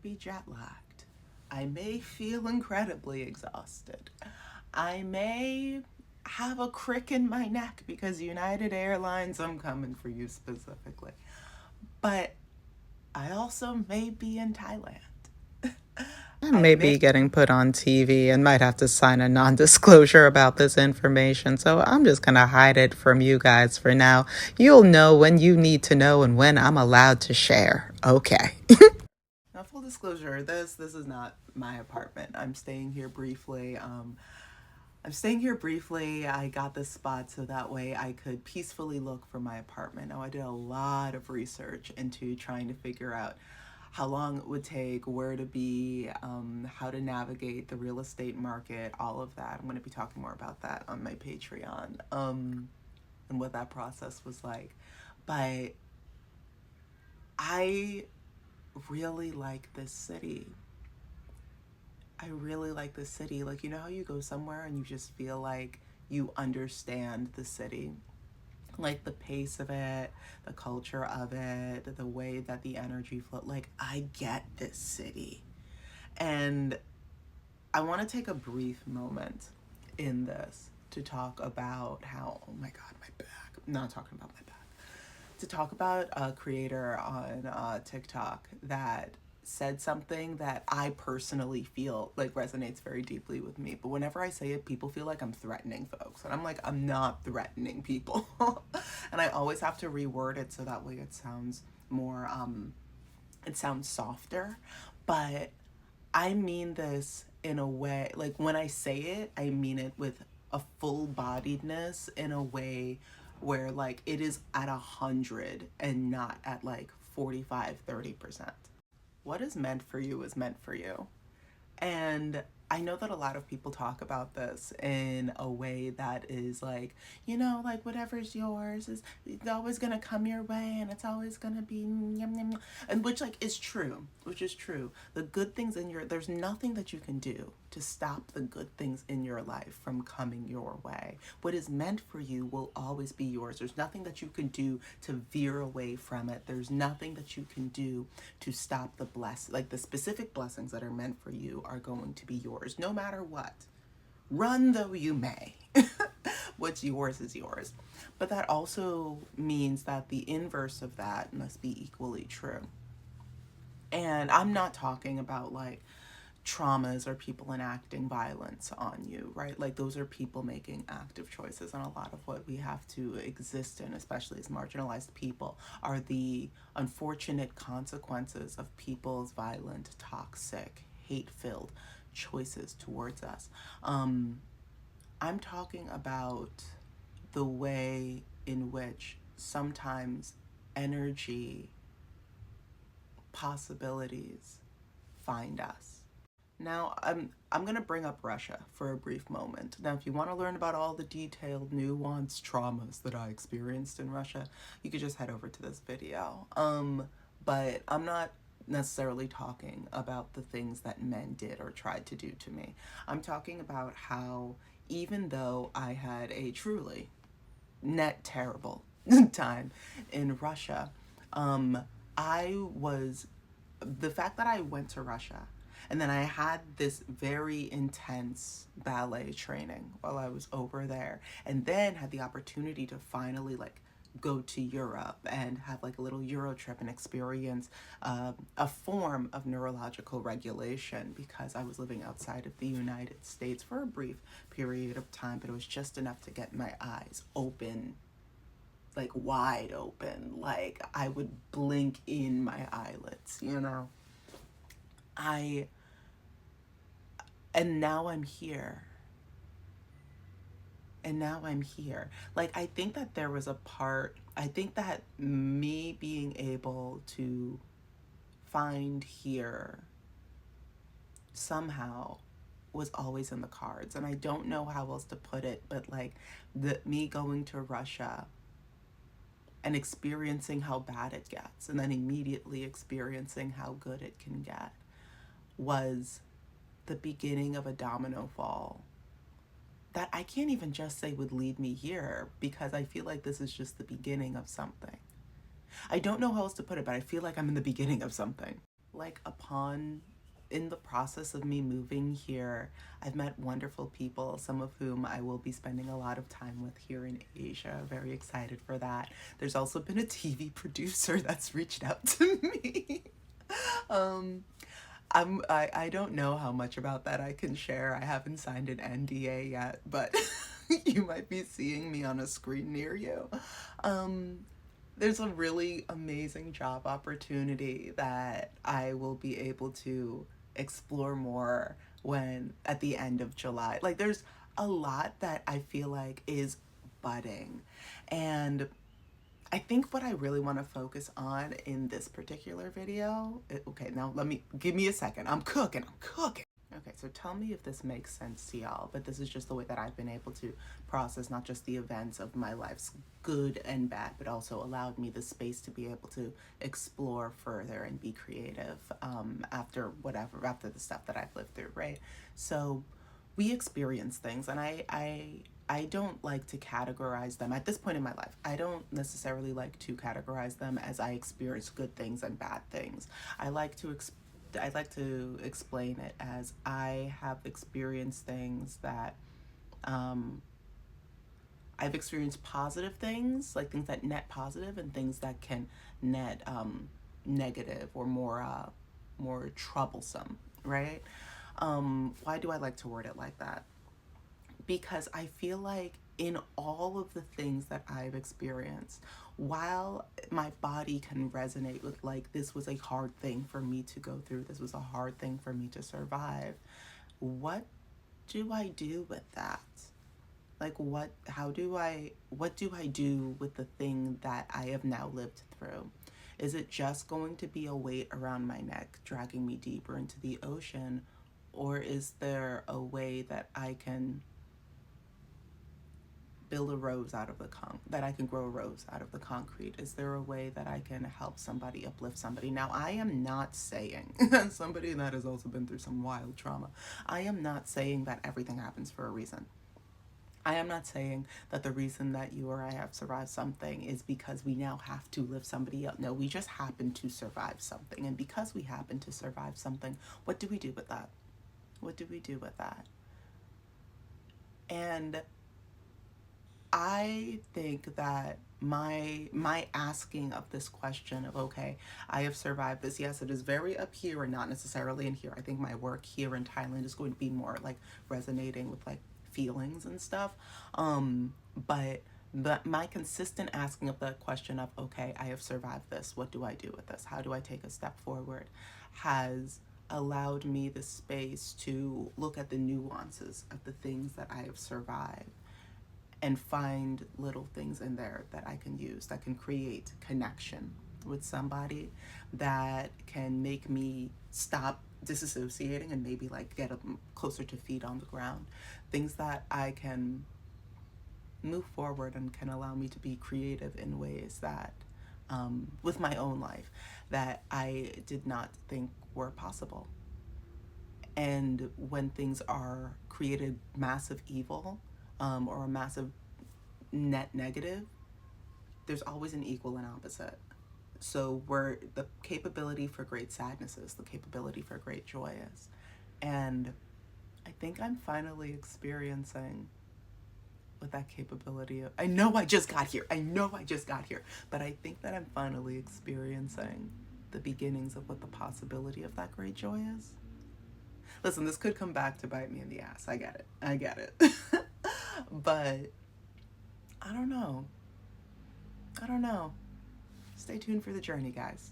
be jet lagged. I may feel incredibly exhausted. I may have a crick in my neck because United Airlines, I'm coming for you specifically. But I also may be in Thailand. I I may may. be getting put on TV and might have to sign a non-disclosure about this information, so I'm just going to hide it from you guys for now. You'll know when you need to know and when I'm allowed to share. Okay. Now, full disclosure, this is not my apartment. I'm staying here briefly. I got this spot so that way I could peacefully look for my apartment. Now, I did a lot of research into trying to figure out how long it would take, where to be, how to navigate the real estate market, all of that. I'm going to be talking more about that on my Patreon, and what that process was like. But I really like this city. I really like this city. Like, you know how you go somewhere and you just feel like you understand the city? Like the pace of it, the culture of it, the way that the energy flow. Like, I get this city. And I want to take a brief moment in this to talk about how, oh my God, my back. I'm not talking about my back. To talk about a creator on TikTok that said something that I personally feel like resonates very deeply with me. But whenever I say it, people feel like I'm threatening folks. And I'm like, I'm not threatening people. And I always have to reword it so that way it sounds more, it sounds softer. But I mean this in a way, like when I say it, I mean it with a full bodiedness in a way where like it is at 100 and not at like 45-30%. What is meant for you is meant for you. And I know that a lot of people talk about this in a way that is like, you know, like whatever's yours is always gonna come your way and it's always gonna be yum, yum, yum. And which like is true, which is true. The good things in your, there's nothing that you can do to stop the good things in your life from coming your way. What is meant for you will always be yours. There's nothing that you can do to veer away from it. There's nothing that you can do to stop the like the specific blessings that are meant for you are going to be yours no matter what. Run though you may. What's yours is yours. But that also means that the inverse of that must be equally true. And I'm not talking about like traumas or people enacting violence on you, right? Like those are people making active choices. And a lot of what we have to exist in, especially as marginalized people, are the unfortunate consequences of people's violent, toxic, hate-filled choices towards us. I'm talking about the way in which sometimes energy, possibilities find us. Now, I'm going to bring up Russia for a brief moment. Now, if you want to learn about all the detailed, nuanced traumas that I experienced in Russia, you could just head over to this video. But I'm not necessarily talking about the things that men did or tried to do to me. I'm talking about how even though I had a truly net terrible time in Russia, I was, the fact that I went to Russia and then I had this very intense ballet training while I was over there, and then had the opportunity to finally like go to Europe and have like a little Euro trip and experience a form of neurological regulation because I was living outside of the United States for a brief period of time, but it was just enough to get my eyes open, like wide open. Like I would blink in my eyelids, you know? And now I'm here. And now I'm here. Like, I think that there was a part, I think that me being able to find here somehow was always in the cards. And I don't know how else to put it, but like me going to Russia and experiencing how bad it gets and then immediately experiencing how good it can get was the beginning of a domino fall that I can't even just say would lead me here, because I feel like this is just the beginning of something. I don't know how else to put it, but I feel like I'm in the beginning of something. like in the process of me moving here, I've met wonderful people, some of whom I will be spending a lot of time with here in Asia. Very excited for that. There's also been a TV producer that's reached out to me. um, I don't know how much about that I can share. I haven't signed an NDA yet, but you might be seeing me on a screen near you. Um, there's a really amazing job opportunity that I will be able to explore more when at the end of July. Like there's a lot that I feel like is budding. And I think what I really want to focus on in this particular video, okay, now give me a second. I'm cooking. Okay, so tell me if this makes sense to y'all, but this is just the way that I've been able to process not just the events of my life's good and bad, but also allowed me the space to be able to explore further and be creative after the stuff that I've lived through, right? So we experience things, and I don't like to categorize them at this point in my life. I don't necessarily like to categorize them as I experience good things and bad things. I like to explain it as I have experienced things that I've experienced positive things, like things that net positive, and things that can net negative or more troublesome, right? Why do I like to word it like that? Because I feel like in all of the things that I've experienced, while my body can resonate with like, this was a hard thing for me to go through, this was a hard thing for me to survive, what do I do with that? Like what do I do with the thing that I have now lived through? Is it just going to be a weight around my neck, dragging me deeper into the ocean? Or is there a way that I can build a rose out of that I can grow a rose out of the concrete? Is there a way that I can help somebody, uplift somebody? Now, I am not saying, as somebody that has also been through some wild trauma, I am not saying that everything happens for a reason. I am not saying that the reason that you or I have survived something is because we now have to lift somebody up. No, we just happen to survive something. And because we happen to survive something, what do we do with that? What do we do with that? And I think that my asking of this question of, okay, I have survived this. Yes, it is very up here and not necessarily in here. I think my work here in Thailand is going to be more like resonating with like feelings and stuff. But my consistent asking of the question of, okay, I have survived this. What do I do with this? How do I take a step forward? Has allowed me the space to look at the nuances of the things that I have survived and find little things in there that I can use, that can create connection with somebody, that can make me stop disassociating and maybe like get closer to feet on the ground. Things that I can move forward and can allow me to be creative in ways that, with my own life, that I did not think were possible. And when things are created massive evil, or a massive net negative, there's always an equal and opposite. So where the capability for great sadness is, the capability for great joy is. And I think I'm finally experiencing what that capability of, I know I just got here, but I think that I'm finally experiencing the beginnings of what the possibility of that great joy is. Listen, this could come back to bite me in the ass. I get it. But I don't know. Stay tuned for the journey, guys.